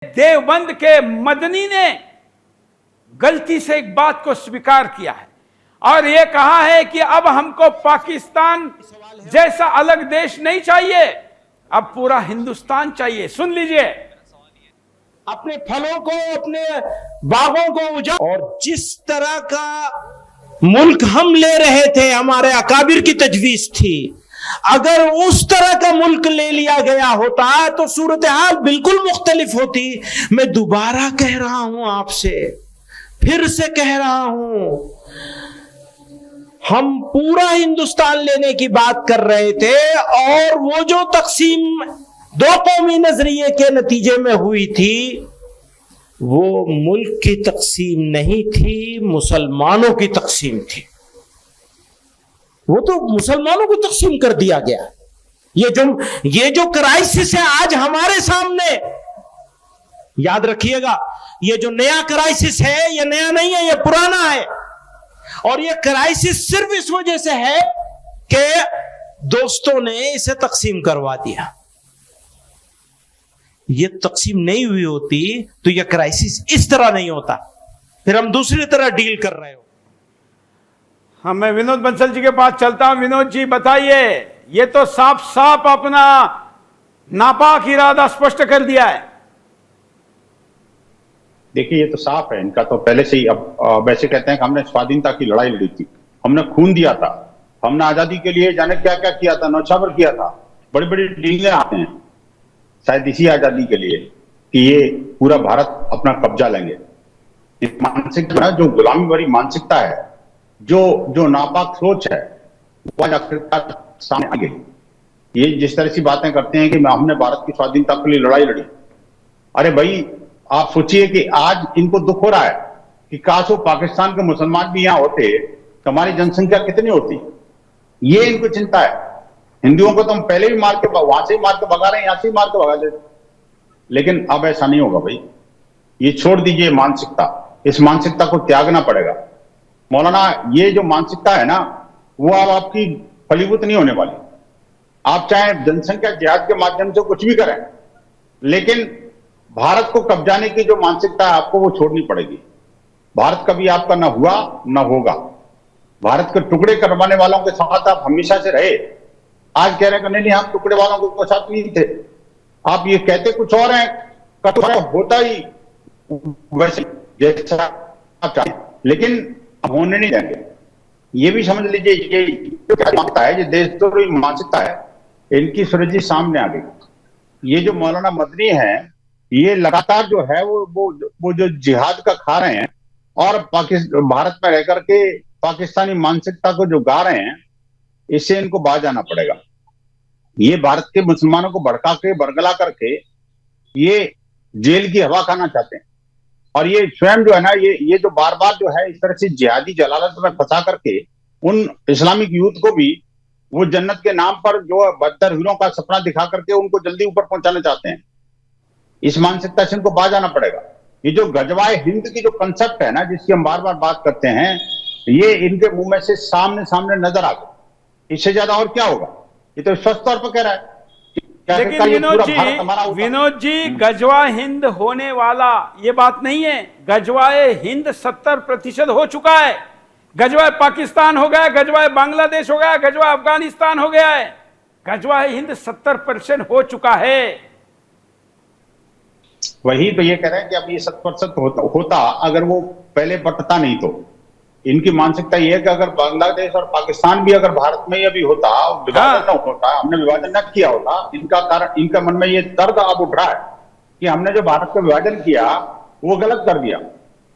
देवबंद के मदनी ने गलती से एक बात को स्वीकार किया है और यह कहा है कि अब हमको पाकिस्तान जैसा अलग देश नहीं चाहिए, अब पूरा हिंदुस्तान चाहिए। सुन लीजिए, अपने फलों को, अपने बागों को उजाड़, और जिस तरह का मुल्क हम ले रहे थे, हमारे अकाबिर की तजवीज थी, अगर उस तरह का मुल्क ले लिया गया होता तो सूरत हाल बिल्कुल मुख्तलिफ होती। मैं दोबारा कह रहा हूं आपसे, फिर से कह रहा हूं, हम पूरा हिंदुस्तान लेने की बात कर रहे थे और वो जो तकसीम दो कौमी नजरिए के नतीजे में हुई थी, वो मुल्क की तकसीम नहीं थी, मुसलमानों की तकसीम थी। वो तो मुसलमानों को तकसीम कर दिया गया। ये जो क्राइसिस है आज हमारे सामने, याद रखिएगा, ये जो नया क्राइसिस है, ये नया नहीं है, ये पुराना है। और ये क्राइसिस सिर्फ इस वजह से है कि दोस्तों ने इसे तकसीम करवा दिया। ये तकसीम नहीं हुई होती तो ये क्राइसिस इस तरह नहीं होता, फिर हम दूसरी तरह डील कर रहे हो। हाँ, मैं विनोद बंसल जी के पास चलता हूं। विनोद जी बताइए, ये तो साफ साफ अपना नापाक इरादा स्पष्ट कर दिया है। देखिए, ये तो साफ है इनका, तो पहले से ही। अब वैसे कहते हैं कि हमने स्वाधीनता की लड़ाई लड़ी थी, हमने खून दिया था, हमने आजादी के लिए जाने क्या क्या किया था, नौछावर किया था, बड़ी बड़ी डीलें आते हैं शायद इसी आजादी के लिए कि ये पूरा भारत अपना कब्जा लेंगे। ये मानसिकता, जो गुलामी भरी मानसिकता है, जो नापाक सोच है, वो आज आखिरकार सामने आ गई। ये जिस तरह से बातें करते हैं कि हमने भारत की स्वाधीनता के लिए लड़ाई लड़ी, अरे भाई आप सोचिए कि आज इनको दुख हो रहा है कि काश वो पाकिस्तान के मुसलमान भी यहां होते तो हमारी जनसंख्या कितनी होती। ये इनको चिंता है। हिंदुओं को तो हम पहले भी मार के, वहां से ही मार के भगा रहे हैं, यहां से ही मार के भगा देते, लेकिन अब ऐसा नहीं होगा भाई। ये छोड़ दीजिए मानसिकता, इस मानसिकता को त्यागना पड़ेगा। मौलाना, ये जो मानसिकता है ना, वो अब आपकी फलीभूत नहीं होने वाली। आप चाहे जनसंख्या जिहाद के माध्यम से कुछ भी करें, लेकिन भारत को कब्जाने की जो मानसिकता है, आपको वो छोड़नी पड़ेगी। भारत कभी आपका ना हुआ ना होगा। भारत के टुकड़े करवाने वालों के साथ आप हमेशा से रहे। आज कह रहे हैं नहीं, हम टुकड़े वालों के साथ नहीं थे। आप ये कहते कुछ और हैं, होता ही वैसे जैसा आप चाहें, लेकिन होने नहीं देंगे। ये भी समझ लीजिए, ये क्या मानता है, ये देशद्रोही मानसिकता है, इनकी सूरजी सामने आ गई। ये जो मौलाना मदनी है, ये लगातार जो है वो जो जिहाद का खा रहे हैं और भारत में रह करके पाकिस्तानी मानसिकता को जो गा रहे हैं, इससे इनको बाहर जाना पड़ेगा। ये भारत के मुसलमानों को भड़का के, बरगला करके ये जेल की हवा खाना चाहते हैं। और ये स्वयं जो है ना, ये जो बार बार जो है इस तरह से जिहादी जलालत में फंसा करके उन इस्लामिक यूथ को भी वो जन्नत के नाम पर जो बदतर हीरों का सपना दिखा करके उनको जल्दी ऊपर पहुंचाना चाहते हैं। इस मानसिकता से इनको बाहर जाना पड़ेगा। ये जो गजवाए हिंद की जो कंसेप्ट है ना, जिसकी हम बार बार बात करते हैं, ये इनके मुंह में से सामने सामने नजर आ गई। इससे ज्यादा और क्या होगा? ये तो स्पष्ट तौर पर कह रहा है। लेकिन विनोद जी, गजवा हिंद होने वाला ये बात नहीं है। गजवाए हिंद 70% हो चुका है। गजवाए पाकिस्तान हो गया, गजवाए बांग्लादेश हो गया, गजवा अफगानिस्तान हो गया है। गजवाए हिंद 70% हो चुका है। वही तो ये कह रहे हैं कि अब ये 70% होता अगर वो पहले बटता नहीं तो। इनकी मानसिकता ये है कि अगर बांग्लादेश और पाकिस्तान भी अगर भारत में अभी होता, विभाजन न होता, हमने विभाजन न किया होता, इनका कारण, इनका मन में ये दर्द अब उठ रहा है कि हमने जो भारत का विभाजन किया वो गलत कर दिया।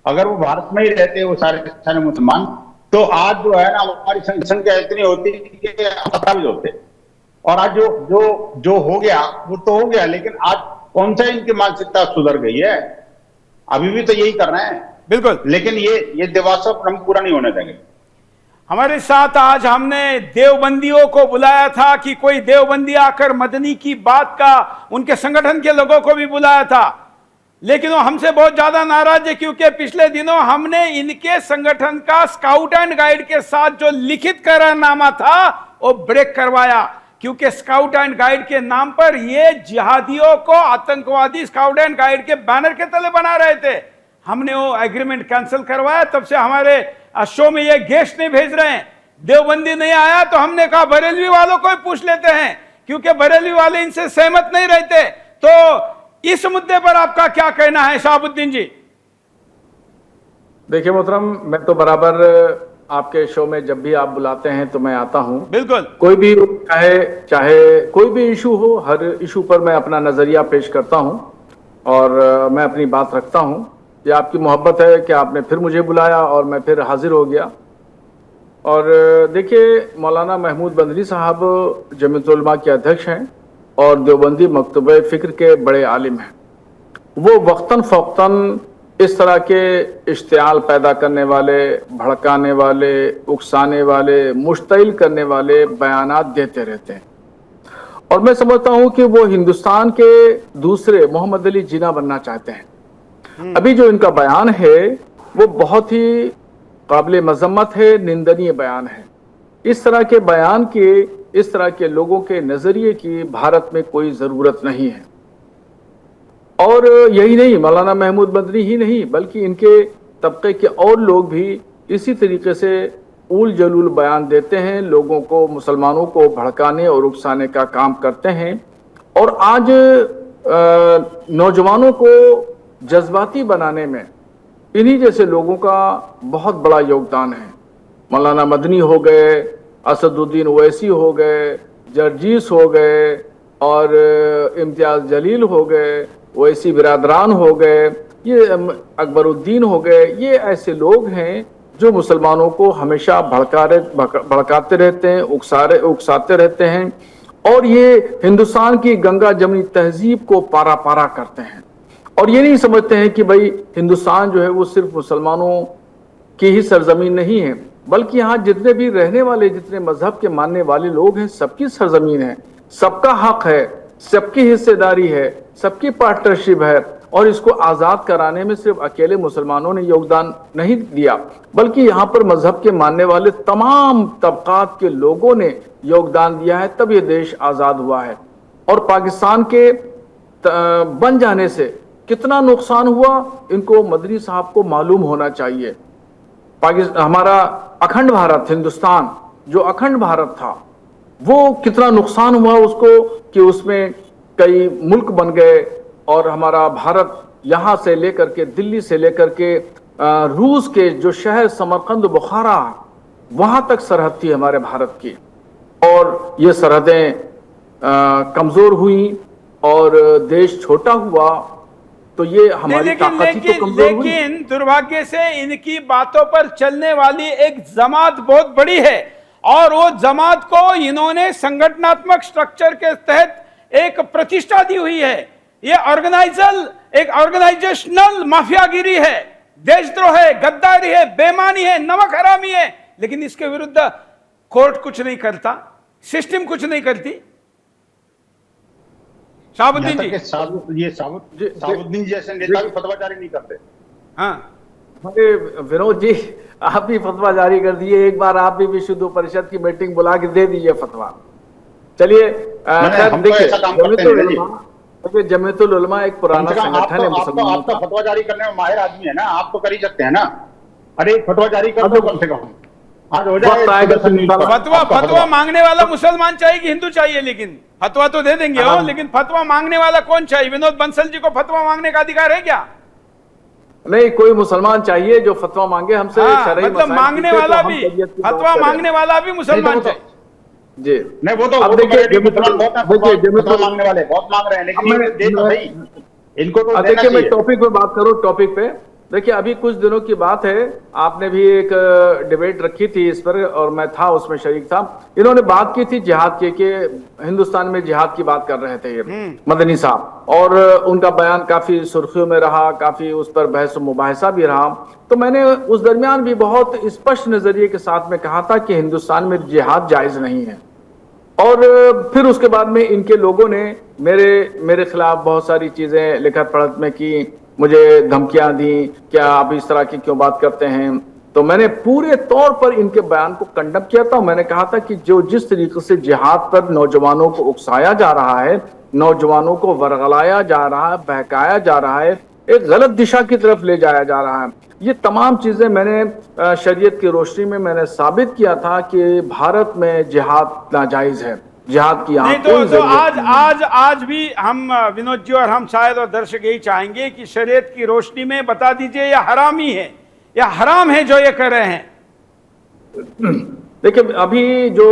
अगर वो भारत में ही रहते वो सारे मुसलमान, तो आज जो है ना हमारी संख्या इतनी होती कि प्रभावित होते। और आज जो हो गया वो तो हो गया, लेकिन आज कौन सा इनकी मानसिकता सुधर गई है? अभी भी तो यही कर रहे हैं। बिल्कुल, लेकिन ये दिवास्वप्न हम पूरा नहीं होने देंगे। हमारे साथ आज हमने देवबंदियों को बुलाया था कि कोई देवबंदी आकर मदनी की बात का, उनके संगठन के लोगों को भी बुलाया था, लेकिन वो हमसे बहुत ज्यादा नाराज है क्योंकि पिछले दिनों हमने इनके संगठन का स्काउट एंड गाइड के साथ जो लिखित करारनामा था वो ब्रेक करवाया क्योंकि स्काउट एंड गाइड के नाम पर ये जिहादियों को आतंकवादी स्काउट एंड गाइड के बैनर के तले बना रहे थे। हमने वो एग्रीमेंट कैंसिल करवाया, तब से हमारे शो में ये गेस्ट नहीं भेज रहे हैं। देवबंदी नहीं आया तो हमने कहा बरेलवी वालों को ही पूछ लेते हैं, क्योंकि बरेलवी वाले इनसे सहमत नहीं रहते। तो इस मुद्दे पर आपका क्या कहना है शहाबुद्दीन जी? देखिए मोहतरम, मैं तो बराबर आपके शो में जब भी आप बुलाते हैं तो मैं आता हूं। बिल्कुल, कोई भी चाहे कोई भी इशू हो, हर इशू पर मैं अपना नजरिया पेश करता हूं और मैं अपनी बात रखता हूं। ये आपकी मोहब्बत है कि आपने फिर मुझे बुलाया और मैं फिर हाजिर हो गया। और देखिए, मौलाना महमूद बंदरी साहब जमीयतुल उलमा के अध्यक्ष हैं और देवबंदी मकतबे फिक्र के बड़े आलिम हैं। वो वक्तन फ़ौक्तन इस तरह के इश्तियाल पैदा करने वाले, भड़काने वाले, उकसाने वाले, मुश्तिल करने वाले बयानात देते रहते हैं और मैं समझता हूं कि वो हिंदुस्तान के दूसरे मोहम्मद अली जिन्ना बनना चाहते हैं। अभी जो इनका बयान है वो बहुत ही काबिल मजम्मत है, निंदनीय बयान है। इस तरह के बयान की, इस तरह के लोगों के नजरिए की भारत में कोई ज़रूरत नहीं है। और यही नहीं, मौलाना महमूद बंदरी ही नहीं बल्कि इनके तबके के और लोग भी इसी तरीके से उल जलूल बयान देते हैं, लोगों को, मुसलमानों को भड़काने और उकसाने का काम करते हैं। और आज नौजवानों को जज्बाती बनाने में इन्हीं जैसे लोगों का बहुत बड़ा योगदान है। मौलाना मदनी हो गए, असदुद्दीन ओवैसी हो गए, जर्जीस हो गए और इम्तियाज जलील हो गए, ओवैसी बिरादरान हो गए, ये अकबरुद्दीन हो गए। ये ऐसे लोग हैं जो मुसलमानों को हमेशा भड़काते रहते हैं, उकसाते रहते हैं और ये हिंदुस्तान की गंगा जमनी तहजीब को पारा पारा करते हैं। और ये नहीं समझते हैं कि भाई हिंदुस्तान जो है वो सिर्फ मुसलमानों की ही सरजमीन नहीं है, बल्कि यहाँ जितने भी रहने वाले, जितने मजहब के मानने वाले लोग हैं, सबकी सरजमीन है, सबका हक है, सबकी हिस्सेदारी है, सबकी पार्टनरशिप है। और इसको आज़ाद कराने में सिर्फ अकेले मुसलमानों ने योगदान नहीं दिया, बल्कि यहाँ पर मजहब के मानने वाले तमाम तबकात के लोगों ने योगदान दिया है, तब ये देश आज़ाद हुआ है। और पाकिस्तान के बन जाने से कितना नुकसान हुआ, इनको मदनी साहब को मालूम होना चाहिए। हमारा अखंड भारत, हिंदुस्तान जो अखंड भारत था, वो कितना नुकसान हुआ उसको कि उसमें कई मुल्क बन गए और हमारा भारत यहाँ से लेकर के, दिल्ली से लेकर के रूस के जो शहर समरकंद, बुखारा, वहाँ तक सरहद थी हमारे भारत की। और ये सरहदें कमज़ोर हुई और देश छोटा हुआ, तो ये हमारी ताकत ही तो कमजोर हुई। लेकिन दुर्भाग्य से इनकी बातों पर चलने वाली एक जमात बहुत बड़ी है और वो जमात को इन्होंने संगठनात्मक स्ट्रक्चर के तहत एक प्रतिष्ठा दी हुई है। ये एक ऑर्गेनाइजेशनल माफियागिरी है, देशद्रोह है, गद्दारी है, बेईमानी है, नमक हरामी है। लेकिन इसके विरुद्ध कोर्ट कुछ नहीं करता, सिस्टम कुछ नहीं करती। शहाबुद्दीन जी, शहाबुद्दीन जैसे नेता भी फतवा जारी नहीं करते। हाँ विनोद जी, आप भी फतवा जारी कर दिए। एक बार आप भी विश्व हिंदू परिषद की मीटिंग बुला के दे दीजिए फतवा। चलिए, देखिए जमीयतुल उलमा एक पुराना संगठन है मुसलमानों का। आपका फतवा जारी करने में माहिर आदमी है ना, आप तो कर ही सकते हैं ना। अरे फतवा जारी कर दो कम से कम, आज हो जाए। फतवा मांगने वाला मुसलमान चाहिए कि हिंदू चाहिए? लेकिन फतवा तो दे देंगे हो, लेकिन फतवा मांगने वाला कौन चाहिए? विनोद बंसल जी को फतवा मांगने का अधिकार है क्या? नहीं, कोई मुसलमान चाहिए जो फतवा मांगे हमसे। मतलब मांगने वाला भी, फतवा मांगने वाला भी मुसलमान चाहिए जी। नहीं, वो तो अब देखिए मांगने वाले बहुत मांग रहे हैं, लेकिन इनको तो देखिए, मैं टॉपिक पे बात करूं। टॉपिक पे देखिए, अभी कुछ दिनों की बात है, आपने भी एक डिबेट रखी थी इस पर और मैं था उसमें, शरीक था। इन्होंने बात की थी जिहाद के हिंदुस्तान में जिहाद की बात कर रहे थे ये मदनी साहब, और उनका बयान काफी सुर्खियों में रहा, काफी उस पर बहस मुबाहिसा भी रहा। तो मैंने उस दरमियान भी बहुत स्पष्ट नजरिए के साथ में कहा था कि हिंदुस्तान में जिहाद जायज नहीं है। और फिर उसके बाद में इनके लोगों ने मेरे खिलाफ बहुत सारी चीजें लिखत पढ़त में की, मुझे धमकियां दी, क्या आप इस तरह की क्यों बात करते हैं, तो मैंने पूरे तौर पर इनके बयान को कंडम किया था। मैंने कहा था कि जो जिस तरीके से जिहाद पर नौजवानों को उकसाया जा रहा है, नौजवानों को वरगलाया जा रहा है, बहकाया जा रहा है, एक गलत दिशा की तरफ ले जाया जा रहा है, ये तमाम चीजें मैंने शरीयत की रोशनी में मैंने साबित किया था कि भारत में जिहाद नाजायज है, जिहाद की नहीं तो आज भी हम विनोद जी और हम शायद और दर्शक यही चाहेंगे कि शरीयत की रोशनी में बता दीजिए यह हराम ही है या हराम है जो ये कर रहे हैं। देखिए, अभी जो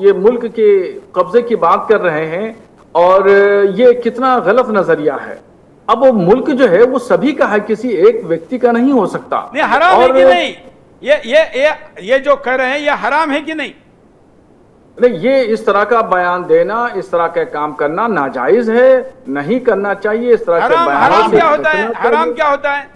ये मुल्क के कब्जे की बात कर रहे हैं और ये कितना गलत नजरिया है। अब वो मुल्क जो है वो सभी का है, किसी एक व्यक्ति का नहीं हो सकता। नहीं, हराम है कि नहीं? ये जो कर रहे हैं ये हराम है कि नहीं? नहीं, ये इस तरह का बयान देना, इस तरह का काम करना नाजायज है, नहीं करना चाहिए। इस तरह के बयान हराम क्या होता है? हराम क्या होता है?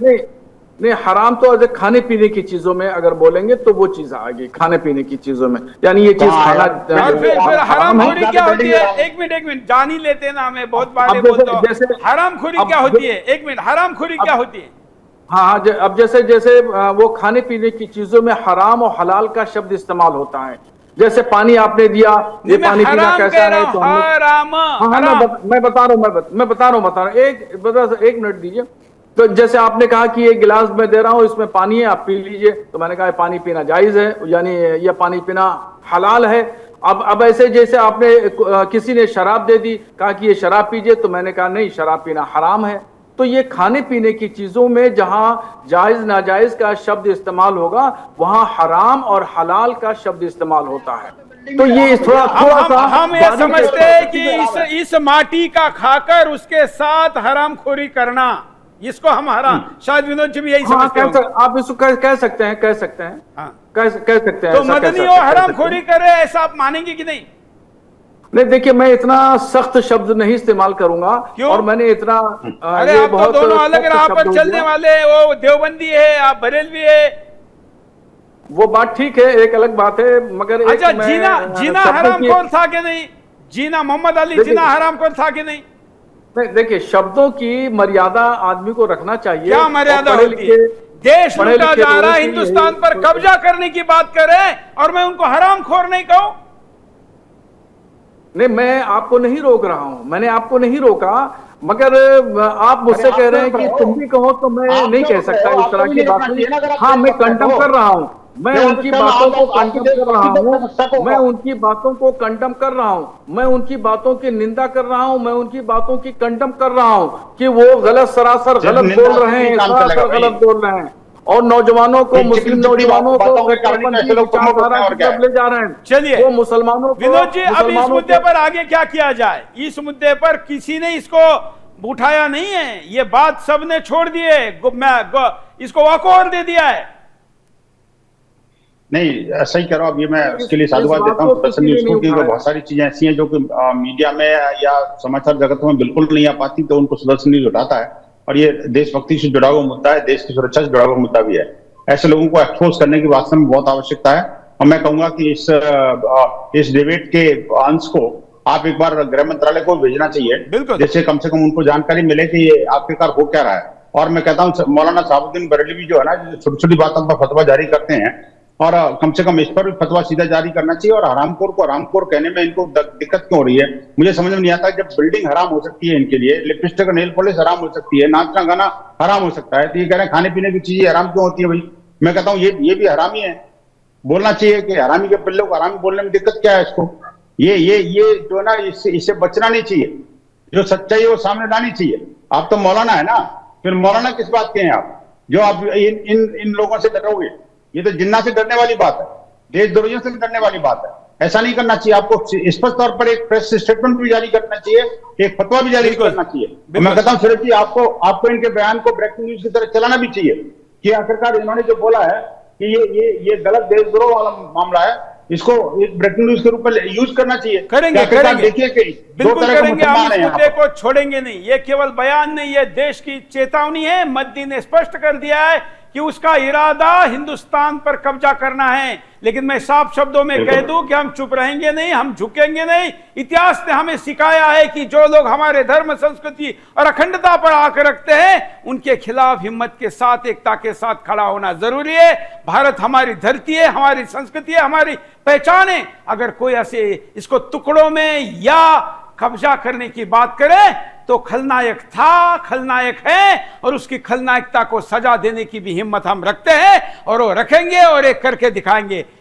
नहीं, हराम तो अगर खाने पीने की चीजों में अगर बोलेंगे तो वो चीज आ गई, खाने पीने की चीजों में, यानी ये चीज खाना। और फिर हरामखोरी क्या होती है? एक मिनट जान ही लेते हैं ना, हमें बहुत बार बोलते हो हरामखोरी क्या होती है। एक मिनट, हरामखोरी क्या होती है? हाँ, अब जैसे वो खाने पीने की चीजों में हराम और हलाल का शब्द इस्तेमाल होता है। जैसे पानी आपने दिया, ये पानी पीना कैसा है? तो मैं बता रहा हूँ एक मिनट दीजिए। तो जैसे आपने कहा कि ये गिलास में दे रहा हूं, इसमें पानी है, आप पी लीजिए, तो मैंने कहा पानी पीना जायज है, यानी ये पानी पीना हलाल है। अब ऐसे जैसे आपने किसी ने शराब दे दी, कहा कि ये शराब पीजिए, तो मैंने कहा नहीं, शराब पीना हराम है। तो ये खाने पीने की चीजों में जहां जायज नाजायज का शब्द इस्तेमाल होगा, वहां हराम और हलाल का शब्द इस्तेमाल होता है। तो ये थोड़ा सा हम ये समझते हैं कि इस माटी का खाकर उसके साथ हरामखोरी करना, इसको हम हराम, शायद विनोद जी भी यही समझते हैं। आप इसको कह सकते हैं, कह सकते हैं। तो मदनी वो हरामखोरी करे, ऐसा आप मानेंगे कि नहीं? नहीं, देखिए, मैं इतना सख्त शब्द नहीं इस्तेमाल करूंगा। क्यों? और मैंने इतना अरे आप तो दोनों अलग राह पर चलने वाले, वो देवबंदी है, आप बरेलवी है। वो बात ठीक है, एक अलग बात है, मगर अच्छा, जीना हरामखोर था कि नहीं? जीना, मोहम्मद अली जीना हरामखोर था कि नहीं? देखिए, शब्दों की मर्यादा आदमी को रखना चाहिए। क्या मर्यादा होती है? देश लूटा जा रहा है, हिंदुस्तान पर कब्जा करने की बात करें और मैं उनको हरामखोर नहीं कहूं? नहीं, मैं आपको नहीं रोक रहा हूं, मैंने आपको नहीं रोका, मगर आप मुझसे कह रहे हैं कि तुम भी कहो, तो मैं नहीं कह सकता इस तरह की बात। हाँ, मैं कंडम कर रहा हूं, मैं उनकी बातों को कंडम कर रहा हूं, मैं उनकी बातों को कंडम कर रहा हूं, मैं उनकी बातों की निंदा कर रहा हूं, मैं उनकी बातों की कंडम कर रहा हूं कि वो गलत, सरासर गलत बोल रहे हैं, सरासर गलत बोल रहे हैं, और नौजवानों को, मुस्लिम नौजवानों को ले जा रहे हैं। चलिए, वो मुसलमानों को। विनोद जी, अब इस मुद्दे पर आगे क्या किया जाए? इस मुद्दे पर किसी ने इसको उठाया नहीं है, ये बात सबने छोड़ दी है, इसको वॉकओवर दे दिया है। नहीं, सही कह रहा हूं। अब ये मैं उसके लिए साधुवाद देता हूँ प्रसन्न न्यूज़ को, क्योंकि बहुत सारी चीजें ऐसी हैं जो कि मीडिया में या समाचार जगत में बिल्कुल नहीं आ पाती, तो उनको सुदर्शन न्यूज़ उठाता है। और ये देशभक्ति से जुड़ा हुआ मुद्दा है, देश की सुरक्षा से जुड़ा हुआ मुद्दा भी है। ऐसे लोगों को एक्सपोज करने की वास्तव में बहुत आवश्यकता है। और मैं कहूंगा कि इस डिबेट के अंश को आप एक बार गृह मंत्रालय को भेजना चाहिए, जैसे कम से कम उनको जानकारी मिले कि ये आखिरकार हो क्या रहा है। और मैं कहता हूँ मौलाना साहबुद्दीन बरेलवी जो है ना, छोटी छोटी बातों पर फतवा जारी करते हैं, और कम से कम इस पर भी फतवा सीधा जारी करना चाहिए। और हरामखोर को हरामखोर कहने में इनको दिक्कत क्यों हो रही है, मुझे समझ में नहीं आता। जब बिल्डिंग हराम हो सकती है इनके लिए, लिपस्टिक और नेल पॉलिश हराम हो सकती है, नाचना गाना हराम हो सकता है, तो ये कह रहे हैं खाने पीने की चीजें हराम क्यों होती है? भाई, मैं कहता हूँ ये भी हरामी है। बोलना चाहिए कि हरामी के पिल्लों को हरामी बोलने में दिक्कत क्या है इसको। ये जो है ना, इससे बचना नहीं चाहिए, जो सच्चाई है वो सामने लानी चाहिए। आप तो मौलाना है ना, फिर मौलाना किस बात के हैं आप, जो आप इन लोगों से डरोगे? ये तो जिन्ना से डरने वाली बात है, देशद्रोहियों से डरने वाली बात है। ऐसा नहीं करना चाहिए। आपको स्पष्ट तौर पर एक प्रेस स्टेटमेंट भी जारी करना चाहिए, एक फतवा भी जारी करना चाहिए। मैं कहता हूँ सूरज जी, आपको इनके बयान को ब्रेकिंग न्यूज की तरह चलाना भी चाहिए कि आखिरकार इन्होंने जो बोला है कि ये गलत देशद्रोह वाला मामला है, इसको एक ब्रेकिंग न्यूज के रूप में यूज करना चाहिए। करेंगे, देखिए कि बिल्कुल करेंगे, हम इस मुद्दे को छोड़ेंगे नहीं। ये केवल बयान नहीं, ये देश की चेतावनी है। मोदी ने स्पष्ट कर दिया है कि उसका इरादा हिंदुस्तान पर कब्जा करना है। लेकिन मैं साफ शब्दों में कह दूं कि हम चुप रहेंगे नहीं, हम झुकेंगे नहीं। इतिहास ने हमें सिखाया है कि जो लोग हमारे धर्म, संस्कृति और अखंडता पर आकर रखते हैं, उनके खिलाफ हिम्मत के साथ, एकता के साथ खड़ा होना जरूरी है। भारत हमारी धरती है, हमारी संस्कृति है, हमारी पहचान है। अगर कोई ऐसे इसको टुकड़ों में या कब्जा करने की बात करे तो खलनायक था, खलनायक है, और उसकी खलनायकता को सजा देने की भी हिम्मत हम रखते हैं और वो रखेंगे और एक करके दिखाएंगे।